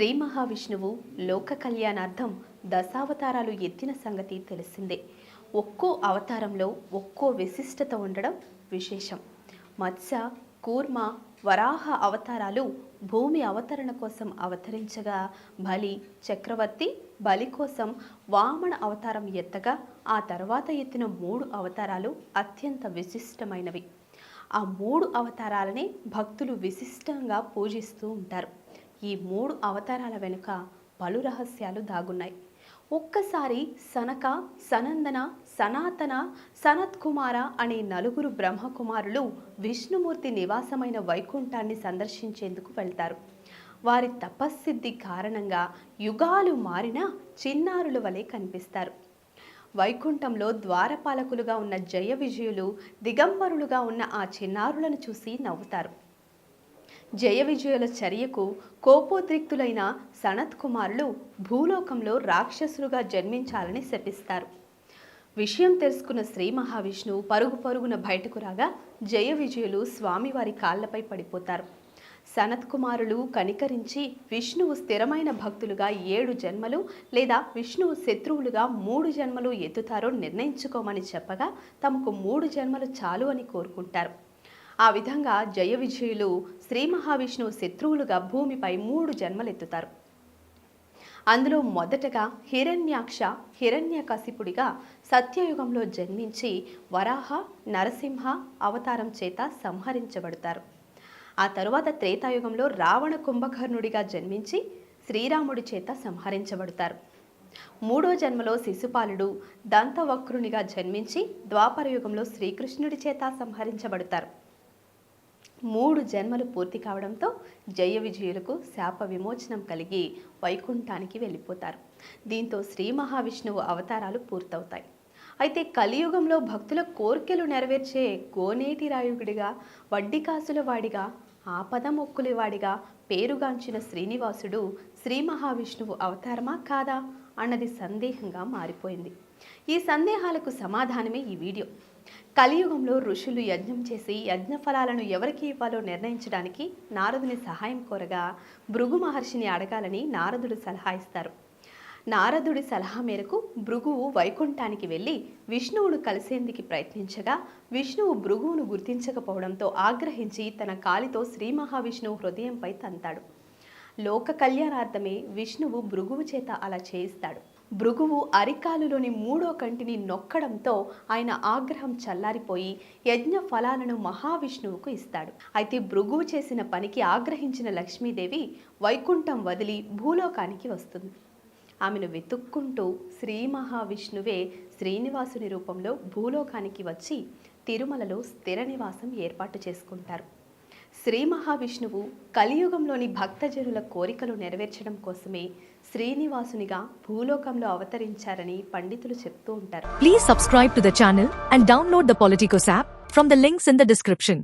శ్రీ మహావిష్ణువు లోక కళ్యాణార్థం దశావతారాలు ఎత్తిన సంగతి తెలిసిందే. ఒక్కో అవతారంలో ఒక్కో విశిష్టత ఉండడం విశేషం. మత్స్య, కూర్మ, వరాహ అవతారాలు భూమి అవతరణ కోసం అవతరించగా, బలి చక్రవర్తి బలి కోసం వామన అవతారం ఎత్తగా, ఆ తర్వాత ఎత్తిన 3 అవతారాలు అత్యంత విశిష్టమైనవి. ఆ 3 అవతారాలనే భక్తులు విశిష్టంగా పూజిస్తూ ఉంటారు. ఈ 3 అవతారాల వెనుక పలు రహస్యాలు దాగున్నాయి. ఒక్కసారి సనక, సనందన, సనాతన, సనత్కుమార అనే 4 బ్రహ్మకుమారులు విష్ణుమూర్తి నివాసమైన వైకుంఠాన్ని సందర్శించేందుకు వెళ్తారు. వారి తపస్సిద్ధి కారణంగా యుగాలు మారినా చిన్నారుల వలె కనిపిస్తారు. వైకుంఠంలో ద్వారపాలకులుగా ఉన్న జయ విజయులు దిగంబరులుగా ఉన్న ఆ చిన్నారులను చూసి నవ్వుతారు. జయ విజయుల చర్యకు కోపోద్రిక్తులైన సనత్ కుమారులు భూలోకంలో రాక్షసులుగా జన్మించాలని శపిస్తారు. విషయం తెలుసుకున్న శ్రీ మహావిష్ణువు పరుగు పరుగున బయటకు రాగా జయ విజయులు స్వామివారి కాళ్లపై పడిపోతారు. సనత్ కుమారులు కనికరించి విష్ణువు స్థిరమైన భక్తులుగా 7 జన్మలు లేదా విష్ణువు శత్రువులుగా 3 జన్మలు ఎత్తుతారో నిర్ణయించుకోమని చెప్పగా తమకు 3 జన్మలు చాలు అని కోరుకుంటారు. ఆ విధంగా జయ విజయులు శ్రీ మహావిష్ణువు శత్రువులుగా భూమిపై 3 జన్మలెత్తుతారు. అందులో మొదటగా హిరణ్యాక్ష, హిరణ్యకశిపుడిగా సత్యయుగంలో జన్మించి వరాహ, నరసింహ అవతారం చేత సంహరించబడతారు. ఆ తరువాత త్రేతాయుగంలో రావణ కుంభకర్ణుడిగా జన్మించి శ్రీరాముడి చేత సంహరించబడతారు. 3వ జన్మలో శిశుపాలుడు దంతవక్రునిగా జన్మించి ద్వాపరయుగంలో శ్రీకృష్ణుడి చేత సంహరించబడతారు. 3 జన్మలు పూర్తి కావడంతో జయ విజయులకు శాప విమోచనం కలిగి వైకుంఠానికి వెళ్ళిపోతారు. దీంతో శ్రీ మహావిష్ణువు అవతారాలు పూర్తవుతాయి. అయితే కలియుగంలో భక్తుల కోర్కెలు నెరవేర్చే గోనేటి రాయుడిగా, వడ్డికాసుల వాడిగా, ఆపద మొక్కుల వాడిగా పేరుగాంచిన శ్రీనివాసుడు శ్రీ మహావిష్ణువు అవతారమా కాదా అన్నది సందేహంగా మారిపోయింది. ఈ సందేహాలకు సమాధానమే ఈ వీడియో. కలియుగంలో ఋషులు యజ్ఞం చేసి యజ్ఞ ఫలాలను ఎవరికి ఇవ్వాలో నిర్ణయించడానికి నారదుని సహాయం కోరగా భృగు మహర్షిని అడగాలని నారదుడు సలహా ఇస్తారు. నారదుడి సలహా మేరకు భృగువు వైకుంఠానికి వెళ్ళి విష్ణువును కలిసేందుకు ప్రయత్నించగా విష్ణువు భృగువును గుర్తించకపోవడంతో ఆగ్రహించి తన కాలితో శ్రీ మహావిష్ణువు హృదయంపై తంతాడు. లోక కళ్యాణార్థమే విష్ణువు భృగువు చేత అలా చేయిస్తాడు. భృగువు అరికాలులోని 3వ కంటిని నొక్కడంతో ఆయన ఆగ్రహం చల్లారిపోయి యజ్ఞ ఫలాలను మహావిష్ణువుకు ఇస్తాడు. అయితే భృగువు చేసిన పనికి ఆగ్రహించిన లక్ష్మీదేవి వైకుంఠం వదిలి భూలోకానికి వస్తుంది. ఆమెను వెతుక్కుంటూ శ్రీ మహావిష్ణువే శ్రీనివాసుని రూపంలో భూలోకానికి వచ్చి తిరుమలలో స్థిర నివాసం ఏర్పాటు చేసుకుంటారు. శ్రీ మహావిష్ణువు కలియుగంలోని భక్తజనుల కోరికలు నెరవేర్చడం కోసమే శ్రీనివాసునిగా భూలోకంలో అవతరించారని పండితులు చెప్తూ ఉంటారు. Please subscribe to the channel and download the Politicos app from the links in the description.